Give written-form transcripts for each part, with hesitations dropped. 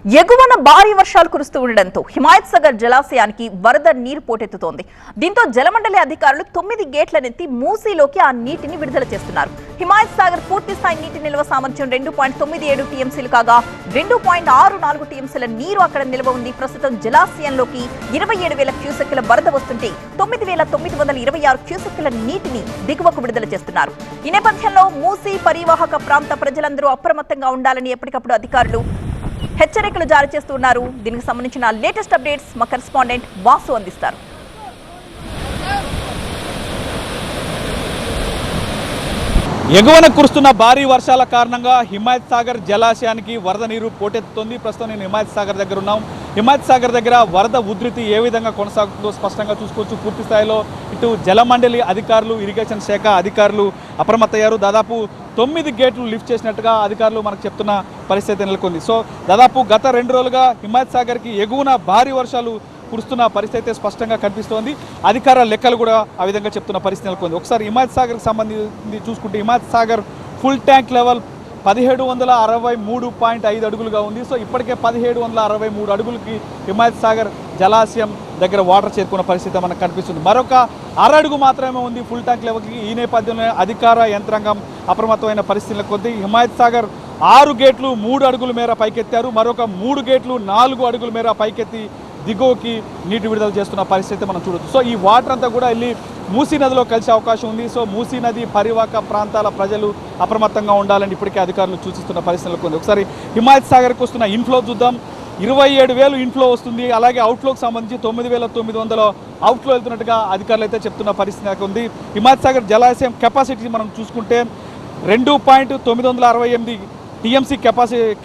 ఎగువన భారీ వర్షాలు కురుస్తూ ఉండడంతో హిమాయత్ సాగర్ జలాశయానికి వరద నీరు పోటెత్తుతోంది. దీంతో జలమండలి అధికారులు 9 గేట్లనెత్తి మూసీలోకి ఆ నీటిని విడుదల చేస్తున్నారు. హిమాయత్ సాగర్ పూర్తి స్థాయి నీటి నిల్వ సామర్థ్యం 2.97 టీఎంసీలు కాగా 2.64 టీఎంసీల నీరు అక్కడ నిల్వ ఉంది. ప్రస్తుతం జలాశయంలోకి 27,000 క్యూసెక్కుల వరద వస్తుంటే 9,926 క్యూసెక్కుల నీటిని దిగువకు విడుదల చేస్తున్నారు. ఈ నేపథ్యంలో మూసీ పరివాహక ప్రాంత ప్రజలందరూ అప్రమత్తంగా ఉండాలని ఎప్పటికప్పుడు అధికారులు హెచ్చరికలు జారీ చేస్తున్నారు. దీనికి సంబంధించిన లేటెస్ట్ అప్డేట్స్ మా కరెస్పాండెంట్ వాసు అందిస్తారు. ఎగువన కురుస్తున్న భారీ వర్షాల కారణంగా హిమాయత్ సాగర్ జలాశయానికి వరద నీరు పోటెత్తుతోంది. ప్రస్తుతం నేను హిమాయత్ సాగర్ దగ్గర ఉన్నాం. హిమాయత్ సాగర్ దగ్గర వరద ఉధృతి ఏ విధంగా కొనసాగుతుందో స్పష్టంగా చూసుకోవచ్చు. పూర్తి స్థాయిలో ఇటు జలమండలి అధికారులు, ఇరిగేషన్ శాఖ అధికారులు అప్రమత్తయ్యారు. దాదాపు 9 గేట్లు లిఫ్ట్ చేసినట్టుగా అధికారులు మనకు చెప్తున్న పరిస్థితి నెలకొంది. సో దాదాపు గత 2 రోజులుగా హిమాయత్ సాగర్కి ఎగువన భారీ వర్షాలు కురుస్తున్న పరిస్థితి స్పష్టంగా కనిపిస్తోంది. అధికార లెక్కలు కూడా ఆ విధంగా చెప్తున్న పరిస్థితి నెలకొంది. ఒకసారి హిమాయత్ సాగర్కి సంబంధించి చూసుకుంటే Himayat Sagar full tank level 1763.5 అడుగులుగా ఉంది. సో ఇప్పటికే 1763 అడుగులకి హిమాయత్ సాగర్ జలాశయం దగ్గర వాటర్ చేరుకున్న పరిస్థితి మనకు కనిపిస్తుంది. మరొక 6 అడుగు మాత్రమే ఉంది ఫుల్ ట్యాంక్ లెవెల్కి. ఈ నేపథ్యంలో అధికార యంత్రాంగం అప్రమత్తమైన పరిస్థితుల కొద్దీ హిమాయత్ సాగర్ 6 గేట్లు 3 అడుగుల మేర పైకెత్తారు. మరొక 3 గేట్లు 4 అడుగుల మేర పైకెత్తి దిగువకి నీటి విడుదల చేస్తున్న పరిస్థితి మనం చూడొచ్చు. సో ఈ వాటర్ అంతా కూడా వెళ్ళి మూసీ నదిలో కలిసే అవకాశం ఉంది. సో మూసీ నది పరివాహక ప్రాంతాల ప్రజలు అప్రమత్తంగా ఉండాలని ఇప్పటికే అధికారులు సూచిస్తున్న పరిస్థితులకు ఉంది. ఒకసారి హిమాయత్ సాగర్కి వస్తున్న ఇన్ఫ్లో చూద్దాం. 27,000 ఇన్ఫ్లో వస్తుంది. అలాగే అవుట్ఫ్లోకి సంబంధించి 9,900 అవుట్ఫ్లో వెళ్తున్నట్టుగా అధికారులు అయితే చెప్తున్న పరిస్థితి ఉంది. హిమాయత్ సాగర్ జలాశయం కెపాసిటీ మనం చూసుకుంటే 2.968 టీఎంసీ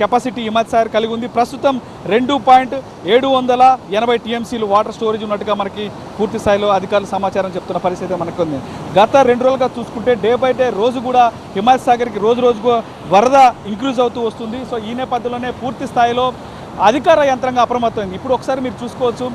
కెపాసిటీ హిమాయత్ సాగర్ కలిగి ఉంది. ప్రస్తుతం 2.780 టీఎంసీలు వాటర్ స్టోరేజ్ ఉన్నట్టుగా మనకి పూర్తి స్థాయిలో అధికారులు సమాచారం చెప్తున్న పరిస్థితి మనకు ఉంది. గత 2 రోజులుగా చూసుకుంటే డే బై డే రోజు కూడా హిమాయత్ సాగర్కి రోజుకు వరద ఇంక్రీజ్ అవుతూ వస్తుంది. సో ఈ నేపథ్యంలోనే పూర్తి స్థాయిలో అధికార యంత్రంగా అప్రమత్తమైంది. ఇప్పుడు ఒకసారి మీరు చూసుకోవచ్చు,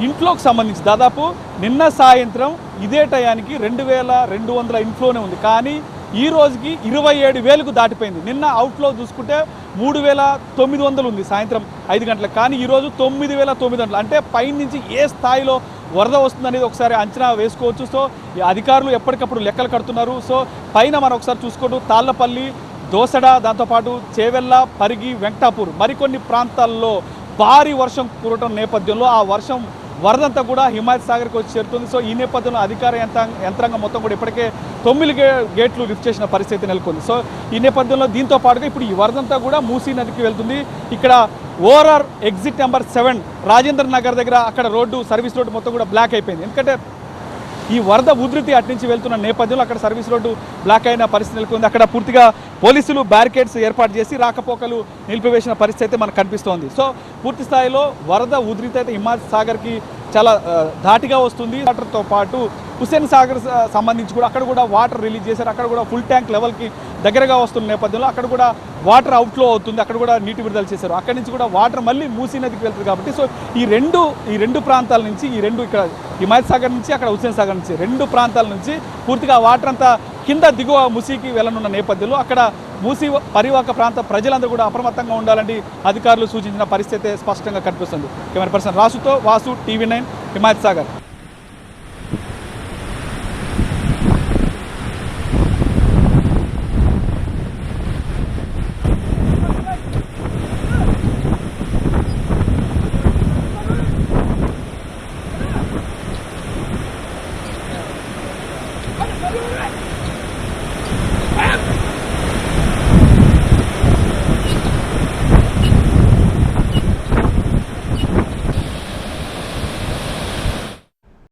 ఇన్ఫ్లోకి సంబంధించి దాదాపు నిన్న సాయంత్రం ఇదే టయానికి 2,200 ఇన్ఫ్లోనే ఉంది. కానీ ఈ రోజుకి 27,000కు దాటిపోయింది. నిన్న అవుట్ఫ్లో చూసుకుంటే 3,900 ఉంది సాయంత్రం 5 గంటలకు. కానీ ఈరోజు 9,900, అంటే పైనుంచి ఏ స్థాయిలో వరద వస్తుందనేది ఒకసారి అంచనా వేసుకోవచ్చు. సో ఈ అధికారులు ఎప్పటికప్పుడు లెక్కలు కడుతున్నారు. సో పైన మనం ఒకసారి చూసుకోండి, తాళ్లపల్లి, దోసడ, దాంతోపాటు చేవెళ్ళ, పరిగి, వెంకటాపూర్ మరికొన్ని ప్రాంతాల్లో భారీ వర్షం కురవటం నేపథ్యంలో ఆ వర్షం వరదంతా కూడా హిమాయత్ సాగర్కి వచ్చి చేరుతుంది. సో ఈ నేపథ్యంలో అధికార యంత్రాంగం మొత్తం కూడా ఇప్పటికే 9 గేట్లు లిఫ్ట్ చేసిన పరిస్థితి నెలకొంది. సో ఈ నేపథ్యంలో దీంతో పాటుగా ఇప్పుడు ఈ వరదంతా కూడా మూసీ నదికి వెళ్తుంది. ఇక్కడ ORR exit number 7 Rajendra Nagar దగ్గర అక్కడ రోడ్డు, సర్వీస్ రోడ్డు మొత్తం కూడా బ్లాక్ అయిపోయింది. ఎందుకంటే ఈ వరద ఉధృతి అటు నుంచి వెళ్తున్న నేపథ్యంలో అక్కడ సర్వీస్ రోడ్డు బ్లాక్ అయిన పరిస్థితి నెలకొంది. అక్కడ పూర్తిగా పోలీసులు బ్యారికేడ్స్ ఏర్పాటు చేసి రాకపోకలు నిలిపివేసిన పరిస్థితి మనకు కనిపిస్తోంది. సో పూర్తి స్థాయిలో వరద ఉధృతి అయితే హిమాయత్ సాగర్కి చాలా ధాటిగా వస్తుంది. వాటర్తో పాటు హుస్సేన్ సాగర్ సంబంధించి కూడా అక్కడ కూడా వాటర్ రిలీజ్ చేశారు. అక్కడ కూడా ఫుల్ ట్యాంక్ లెవెల్కి దగ్గరగా వస్తున్న నేపథ్యంలో అక్కడ కూడా వాటర్ అవుట్ఫ్లో అవుతుంది. అక్కడ కూడా నీటి విడుదల చేశారు. అక్కడి నుంచి కూడా వాటర్ మళ్ళీ మూసీ నదికి వెళ్తుంది. కాబట్టి సో ఈ రెండు ప్రాంతాల నుంచి, ఈ రెండు ఇక్కడ హిమాయత్ సాగర్ నుంచి, అక్కడ హుస్సేన్ సాగర్ నుంచి 2 ప్రాంతాల నుంచి పూర్తిగా వాటర్ అంతా కింద దిగువ మూసీకి వెళ్ళనున్న నేపథ్యంలో అక్కడ మూసీ పరివాహక ప్రాంత ప్రజలందరూ కూడా అప్రమత్తంగా ఉండాలని అధికారులు సూచించిన పరిస్థితి స్పష్టంగా కనిపిస్తుంది. కెమెరా పర్సన్ రాసుతో వాసు, TV9 హిమాయత్ సాగర్.